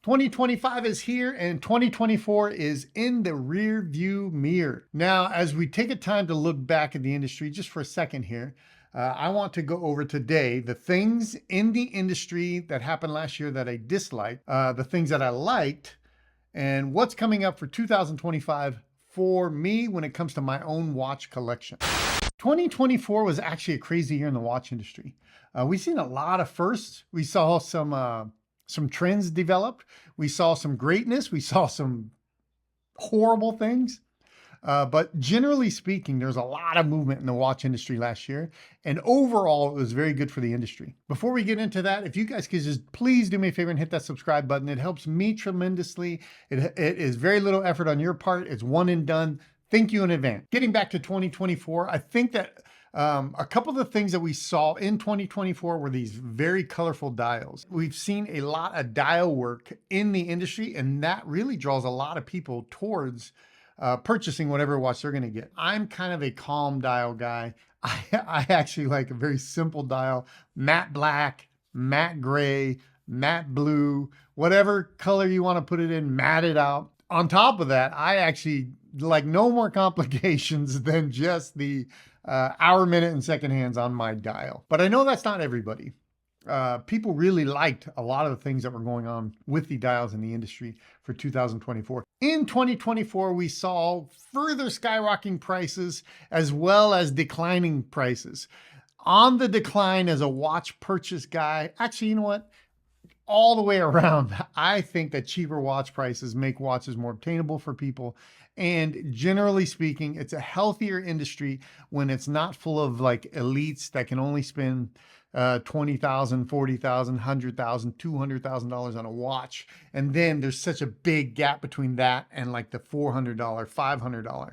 2025 is here and 2024 is in the rear view mirror. Now, as we take a time to look back at the industry just for a second here, I want to go over today the things in the industry that happened last year that I disliked, the things that I liked, and what's coming up for 2025 for me when it comes to my own watch collection. 2024 was actually a crazy year in the watch industry. We've seen a lot of firsts. We saw some trends developed. We saw some greatness. We saw some horrible things. But generally speaking, there's a lot of movement in the watch industry last year. And overall, it was very good for the industry. Before we get into that, if you guys could just please do me a favor and hit that subscribe button. It helps me tremendously. It is very little effort on your part. It's one and done. Thank you in advance. Getting back to 2024, I think that a couple of the things that we saw in 2024 were these very colorful dials. We've seen a lot of dial work in the industry, and that really draws a lot of people towards purchasing whatever watch they're going to get. I'm kind of a calm dial guy. I actually like a very simple dial, matte black, matte gray, matte blue, whatever color you want to put it in, matte it out. On top of that, I actually like no more complications than just the hour, minute, and second hands on my dial. But I know that's not everybody. People really liked a lot of the things that were going on with the dials in the industry for 2024. In 2024, we saw further skyrocketing prices as well as declining prices. On the decline as a watch purchase guy, actually, you know what? All the way around, I think that cheaper watch prices make watches more obtainable for people. And generally speaking, it's a healthier industry when it's not full of like elites that can only spend $20,000, $40,000, $100,000, $200,000 on a watch. And then there's such a big gap between that and like the $400, $500.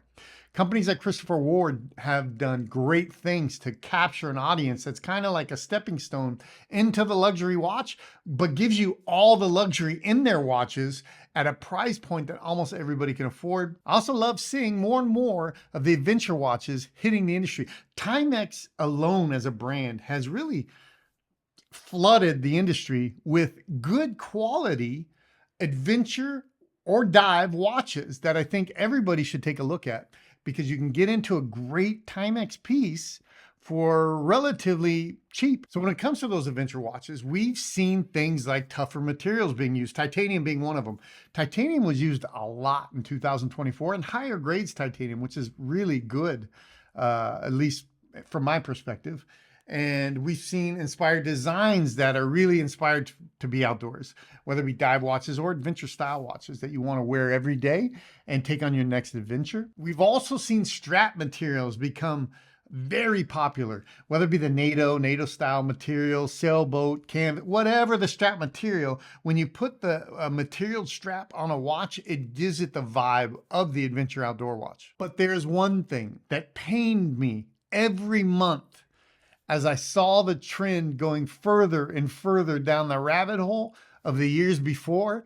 Companies like Christopher Ward have done great things to capture an audience that's kind of like a stepping stone into the luxury watch, but gives you all the luxury in their watches at a price point that almost everybody can afford. I also love seeing more and more of the adventure watches hitting the industry. Timex alone as a brand has really flooded the industry with good quality adventure or dive watches that I think everybody should take a look at, because you can get into a great Timex piece for relatively cheap. So when it comes to those adventure watches, we've seen things like tougher materials being used, titanium being one of them. Titanium was used a lot in 2024, and higher grades titanium, which is really good, at least from my perspective. And we've seen inspired designs that are really inspired to be outdoors, whether it be dive watches or adventure style watches that you want to wear every day and take on your next adventure. We've also seen strap materials become very popular, whether it be the NATO style material, sailboat, canvas, whatever the strap material. When you put the material strap on a watch, it gives it the vibe of the adventure outdoor watch. But there's one thing that pained me every month as I saw the trend going further and further down the rabbit hole of the years before,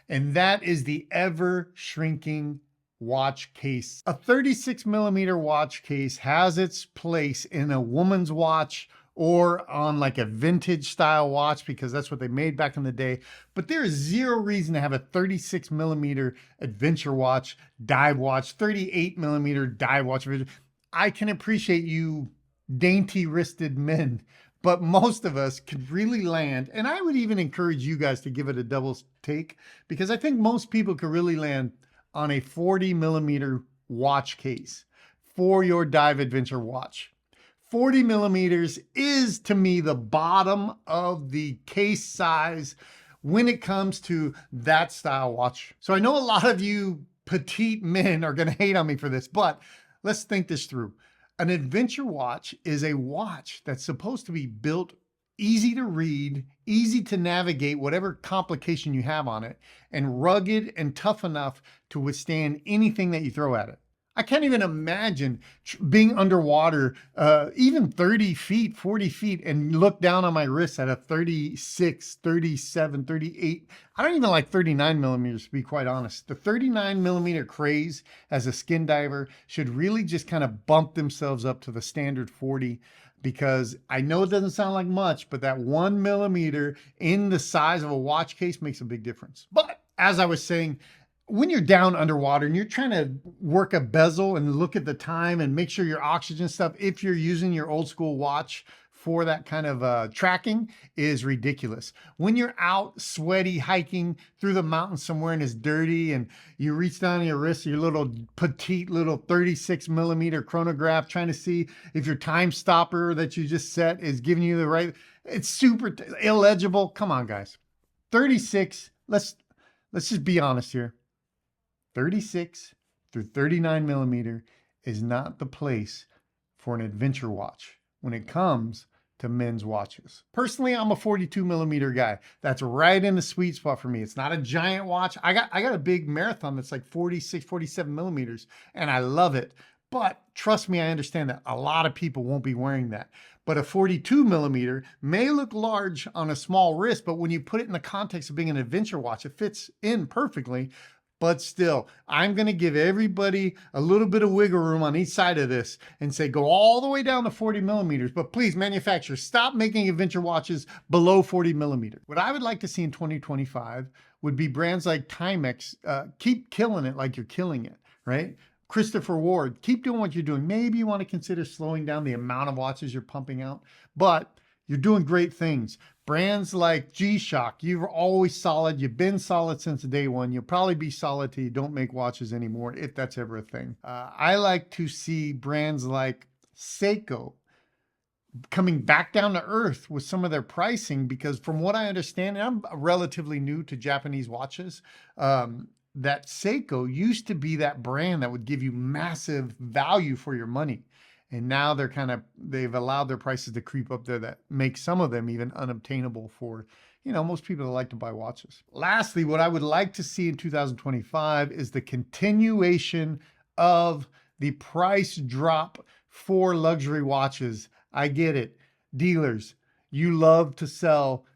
and that is the ever shrinking watch case. A 36 millimeter watch case has its place in a woman's watch or on like a vintage style watch, because that's what they made back in the day. But there is zero reason to have a 36 millimeter adventure watch, dive watch, 38 millimeter dive watch. I can appreciate you dainty wristed men, but most of us could really land. And I would even encourage you guys to give it a double take, because I think most people could really land on a 40 millimeter watch case for your dive adventure watch. 40 millimeters is to me the bottom of the case size when it comes to that style watch. So I know a lot of you petite men are going to hate on me for this, but let's think this through. An adventure watch is a watch that's supposed to be built easy to read, easy to navigate whatever complication you have on it, and rugged and tough enough to withstand anything that you throw at it. I can't even imagine being underwater, even 30 feet, 40 feet, and look down on my wrist at a 36, 37, 38. I don't even like 39 millimeters, to be quite honest. The 39 millimeter craze as a skin diver should really just kind of bump themselves up to the standard 40. because I know it doesn't sound like much, but that 1 millimeter in the size of a watch case makes a big difference. But as I was saying, when you're down underwater and you're trying to work a bezel and look at the time and make sure your oxygen stuff, if you're using your old school watch for that kind of tracking, is ridiculous. When you're out sweaty hiking through the mountains somewhere and it's dirty and you reach down your wrist, your little petite little 36 millimeter chronograph, trying to see if your time stopper that you just set is giving you the right, it's super illegible. Come on, guys. 36, let's just be honest here. 36 through 39 millimeter is not the place for an adventure watch when it comes to men's watches. Personally, I'm a 42 millimeter guy. That's right in the sweet spot for me. It's not a giant watch. I got a big marathon that's like 46, 47 millimeters, and I love it. But trust me, I understand that a lot of people won't be wearing that. But a 42 millimeter may look large on a small wrist, but when you put it in the context of being an adventure watch, it fits in perfectly. But still, I'm going to give everybody a little bit of wiggle room on each side of this and say go all the way down to 40 millimeters. But please, manufacturers, stop making adventure watches below 40 millimeters. What I would like to see in 2025 would be brands like Timex keep killing it like you're killing it, right? Christopher Ward, keep doing what you're doing. Maybe you want to consider slowing down the amount of watches you're pumping out, but you're doing great things. Brands like G-Shock, you're always solid. You've been solid since day one. You'll probably be solid till you don't make watches anymore, if that's ever a thing. I like to see brands like Seiko coming back down to earth with some of their pricing, because from what I understand, and I'm relatively new to Japanese watches, that Seiko used to be that brand that would give you massive value for your money. And now they've allowed their prices to creep up there that make some of them even unobtainable for, most people that like to buy watches. Lastly, what I would like to see in 2025 is the continuation of the price drop for luxury watches. I get it. Dealers, you love to sell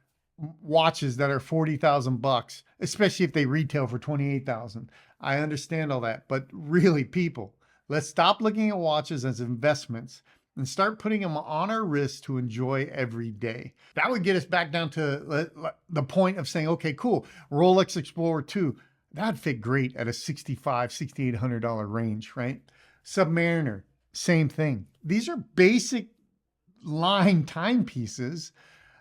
watches that are 40,000 bucks, especially if they retail for 28,000. I understand all that, but really, people, let's stop looking at watches as investments and start putting them on our wrists to enjoy every day. That would get us back down to the point of saying, okay, cool, Rolex Explorer 2, that'd fit great at a $6,500, $6,800 range, right? Submariner, same thing. These are basic line timepieces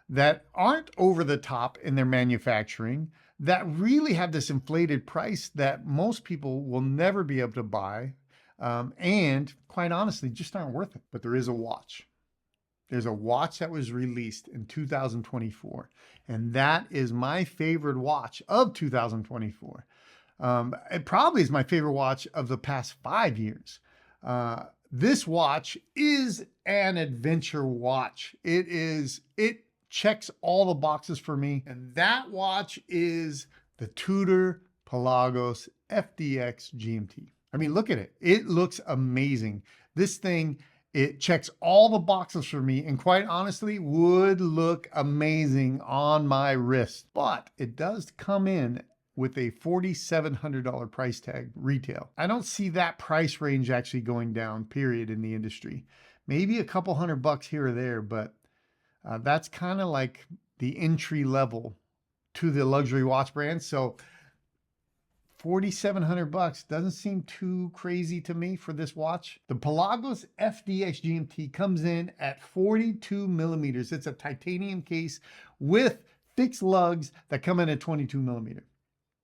that aren't over the top in their manufacturing, that really have this inflated price that most people will never be able to buy. And quite honestly, just aren't worth it. But there is a watch. There's a watch that was released in 2024, and that is my favorite watch of 2024. It probably is my favorite watch of the past 5 years. This watch is an adventure watch. It checks all the boxes for me, and that watch is the Tudor Pelagos FXD GMT. I mean, look at it. It looks amazing. This thing, it checks all the boxes for me, and quite honestly, would look amazing on my wrist. But it does come in with a $4,700 price tag retail. I don't see that price range actually going down, period, in the industry. Maybe a couple $100 here or there, but that's kind of like the entry level to the luxury watch brand. So $4,700 doesn't seem too crazy to me for this watch. The Pelagos FXD GMT comes in at 42 millimeters. It's a titanium case with fixed lugs that come in at 22 millimeter.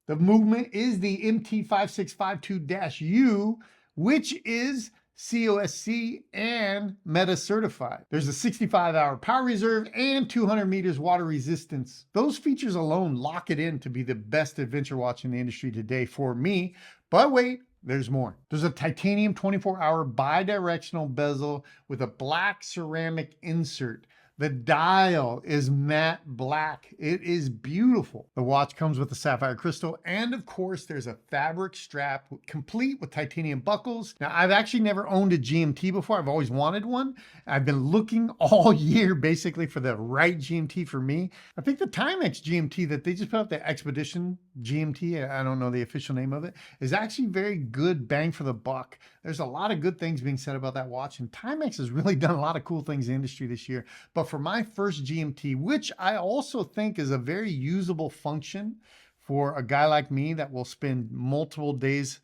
The movement is the MT5652-U, which is COSC and Meta certified. There's a 65-hour power reserve and 200 meters water resistance. Those features alone lock it in to be the best adventure watch in the industry today for me. But wait, there's more. There's a titanium 24-hour bi-directional bezel with a black ceramic insert The dial is matte black. It is beautiful. The watch comes with a sapphire crystal, and of course, there's a fabric strap complete with titanium buckles. Now, I've actually never owned a GMT before. I've always wanted one. I've been looking all year basically for the right GMT for me. I think the Timex GMT that they just put out, the Expedition GMT, I don't know the official name of it, is actually very good bang for the buck. There's a lot of good things being said about that watch, and Timex has really done a lot of cool things in the industry this year. But for my first GMT, which I also think is a very usable function for a guy like me that will spend multiple days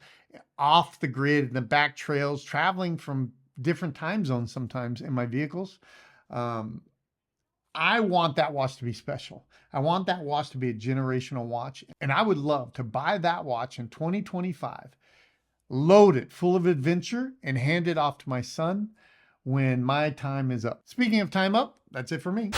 off the grid in the back trails, traveling from different time zones sometimes in my vehicles. I want that watch to be special. I want that watch to be a generational watch. And I would love to buy that watch in 2025, load it full of adventure, and hand it off to my son when my time is up. Speaking of time up, that's it for me.